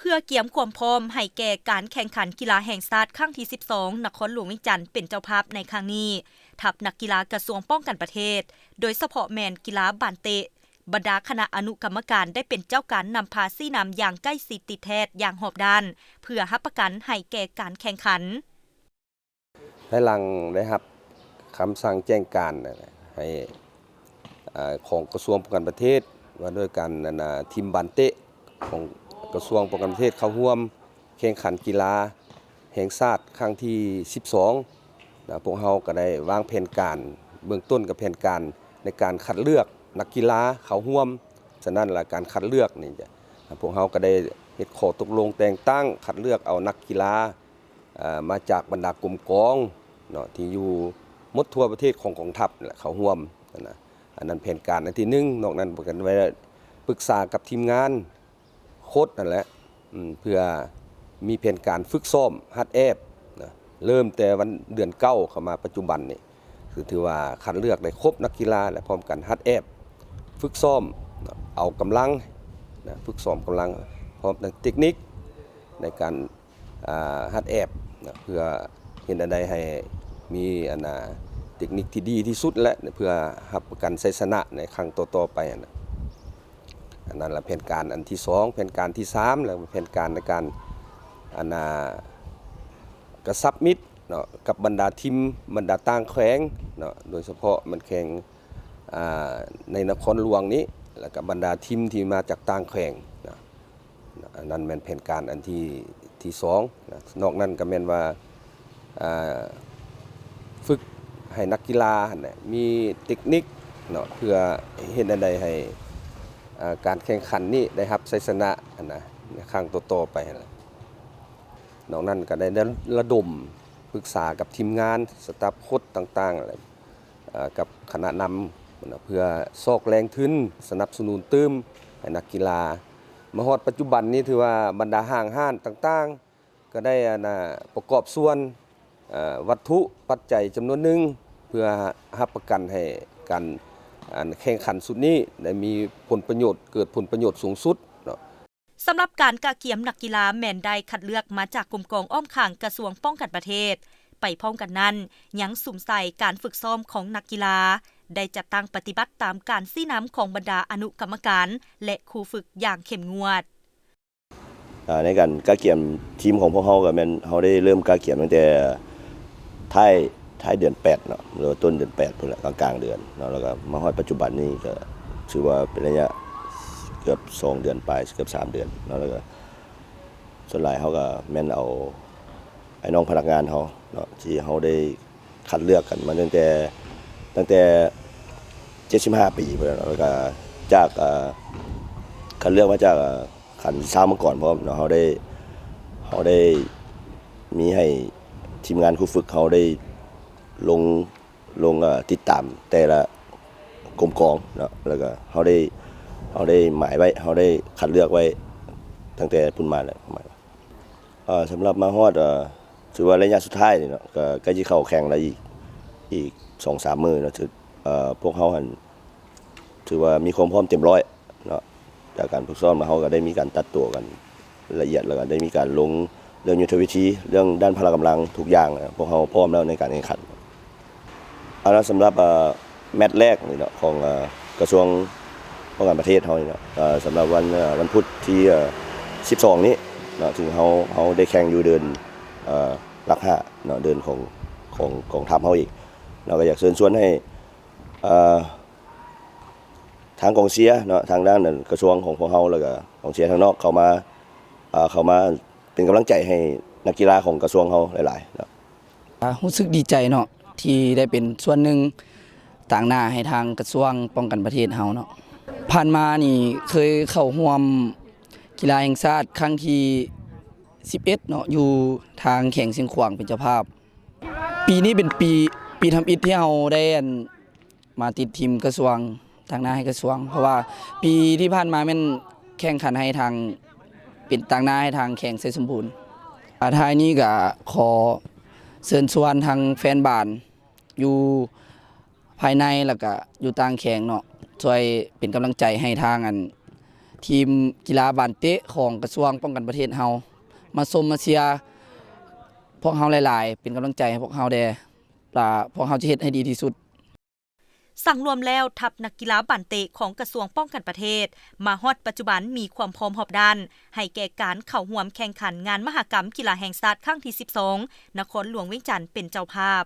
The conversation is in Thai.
เพื่อเกียมความพร้อมให้แก่การแข่งขันกีฬาแห่งชาติครั้งที่ 12 นครหลวงเวียงจันทน์เป็นเจ้าภาพในครั้งนี้ทัพนักกีฬากระทรวงป้องกันประเทศโดยเฉพาะแมนกีฬาบานเตะบรรดาคณะอนุกรรมการได้เป็นเจ้าการนำพาซี่นำอย่างใกล้ชิดติดแทศอย่างหอบด้านเพื่อรับประกันให้แก่การแข่งขันภายหลังได้รับคำสั่งแจ้งการให้ของกระทรวงป้องกันประเทศว่าด้วยการทีมบานเตะของกระทรวงป้องกันประเทศเข้าร่วมแข่งขันกีฬาแห่งชาติครั้งที่ 12พวกเราก็ได้วางแผนการเบื้องต้นกับแผนการในการคัดเลือกนักกีฬาเข้าร่วมฉะนั้นล่ะการคัดเลือกนี่พวกเราก็ได้เฮ็ดข้อตกลงแต่งตั้งคัดเลือกเอานักกีฬามาจากบรรดากลุ่มกองเนาะที่อยู่หมดทั่วประเทศของกองทัพเข้าร่วมนะอันนั้นแผนการอันที่1นอกนั้นกันไว้ปรึกษากับทีมงานโค้ชนั่นแหละเพื่อมีแผนการฝึกซ้อมฮัดแอบนะเริ่มแต่วันเดือน9เข้ามาปัจจุบันนี่คือถือว่าคัดเลือกได้ครบนักกีฬาและพร้อมกันฮัดแอบฝึกซ้อมเอากำลังนะฝึกซ้อมกำลังพร้อมทั้งเทคนิคในการฮัดแอบนะเพื่อเห็นอันใดให้มีเทคนิคที่ดีที่สุดและเพื่อรับประกันชัยชนะในครั้งต่อๆไปอันนั้นละแผนการอันที่2แผนการที่3แล้วแผนการในการกระซับมิตรเนาะกับบรรดาทีมบรรดาต่างแขวงเนาะโดยเฉพาะมันแข่งในนครหลวงนี้แล้วกับบรรดาทีมที่มาจากต่างแขวงนะอันนั้นเป็นแผนการอันที่2นะนอกนั้นก็แม่นว่าฝึกให้นักกีฬามีเทคนิคเนาะเพื่อเห็นอันใดให้การแข่งขันนี้ได้รับชัยชนะในครั้งต่อๆไปนอกนั้นก็ได้ระดมปรึกษากับทีมงานสตาฟโค้ชต่างๆกับคณะนำเพื่อซอกแรงทุนสนับสนุนตื้มให้นักกีฬามาฮอดปัจจุบันนี้ถือว่าบรรดาห้างห้านต่างๆก็ได้ประกอบส่วนวัตถุปัจจัยจำนวนหนึ่งเพื่อรับประกันให้การแข่งขันสุดนี้ได้มีผลประโยชน์เกิดผลประโยชน์สูงสุดสำหรับการกะเกียมนักกีฬาแม่นได้คัดเลือกมาจากกลุ่มกองอ้อมข้างกระทรวงป้องกันประเทศไปพร้อมกันนั้นยังสุ่มใส่การฝึกซ้อมของนักกีฬาได้จัดตั้งปฏิบัติตามการซี้น้ำของบรรดาอนุกรรมการและครูฝึกอย่างเข้มงวดในการกะเกียมทีมของพวกเราก็แม่นเฮาได้เริ่มกะเกียมตั้งแต่ท้ายเดือน8เนาะหรือต้นเดือน8พุ่นแหละกลางๆเดือนเนาะแล้วก็มาฮอดปัจจุบันนี้ก็ถือว่าเป็นระยะเกือบ2เดือนปลายเกือบ3เดือนเนาะแล้วก็ส่วนหลายเฮาก็แม่นเอาไอ้น้องพนักงานเฮาเนาะที่เฮาได้คัดเลือกกันมาตั้งแต่75ปีพุ่นแล้วก็จากคัดเลือกมาจากขันซ้ามาก่อนเพราะเนาะเฮาได้มีให้ทีมงานครูฝึกเฮาได้ลงติดตามแต่ละกรมกองเนาะแล้วก็เฮาได้หมายไว้เฮาได้คัดเลือกไว้ตั้งแต่พุ่นมาแล้วสำหรับมาฮอดถือว่าระยะสุดท้ายนี่เนาะก็ใกล้สิเข้าแข่งแล้วอีก 2-3 มื้อเนาะพวกเฮาหั่นถือว่ามีความพร้อมเต็มร้อยเนาะจากการฝึกซ้อมมาเฮาก็ได้มีการตัดตัวกันละเอียดแล้วก็ได้มีการลงเรื่องยุทธวิธีเรื่องด้านพละกำลังทุกอย่างพวกเฮาพร้อมแล้วในการแข่งขันแล้วสำหรับแมตช์แรกนี่เนาะของกระทรวงป้องกันประเทศเฮานี่เนาะสำหรับวันพุธที่12นี้เนาะถึงเฮาได้แข่งอยู่เดินหลัก5เนาะเดินของกองทัพเฮาอีกเราก็อยากเชิญชวนให้ทางกองเชียร์เนาะทางด้านกระทรวงของพวกเฮาแล้วก็กองเชียร์ทางนอกเข้ามาเป็นกำลังใจให้นักกีฬาของกระทรวงเฮาหลายๆเนาะรู้สึกดีใจเนาะที่ได้เป็นส่วนหนึ่งต่างหน้าให้ทางกระทรวงป้องกันประเทศเฮาเนาะผ่านมานี่เคยเข้าร่วมกีฬาแห่งชาติครั้งที่11เนาะอยู่ทางแข่งเชียงขวางเป็นเจ้าภาพปีนี้เป็นปีทำอิฐที่เฮาได้มาติดทีมกระทรวงทางหน้าให้กระทรวงเพราะว่าปีที่ผ่านมาแม่นแข่งขันให้ทางเป็นต่างหน้าให้ทางแข่งเสสมบูรณ์ท้ายนี้ก็ขอเชิญชวนทางแฟนบ้านอยู่ภายในแล้วก็อยู่ต่างแข่งเนาะช่วยเป็นกำลังใจให้ทาง ทีมกีฬาบานเตะของกระทรวงป้องกันประเทศเฮามาชมมาเชียร์พวกเฮาหลายๆเป็นกำลังใจให้พวกเฮาแด่พวกเฮาจะเฮ็ดให้ดีที่สุด สั่งรวมแล้วทัพนักกีฬาบันเตะของกระทรวงป้องกันประเทศมาฮอดปัจจุบันมีความพร้อมรอบด้านให้แก่การเข้าร่วมแข่งขันงานมหกรรมกีฬาแห่งชาติครั้งที่ 12 นครหลวงเวียงจันทน์เป็นเจ้าภาพ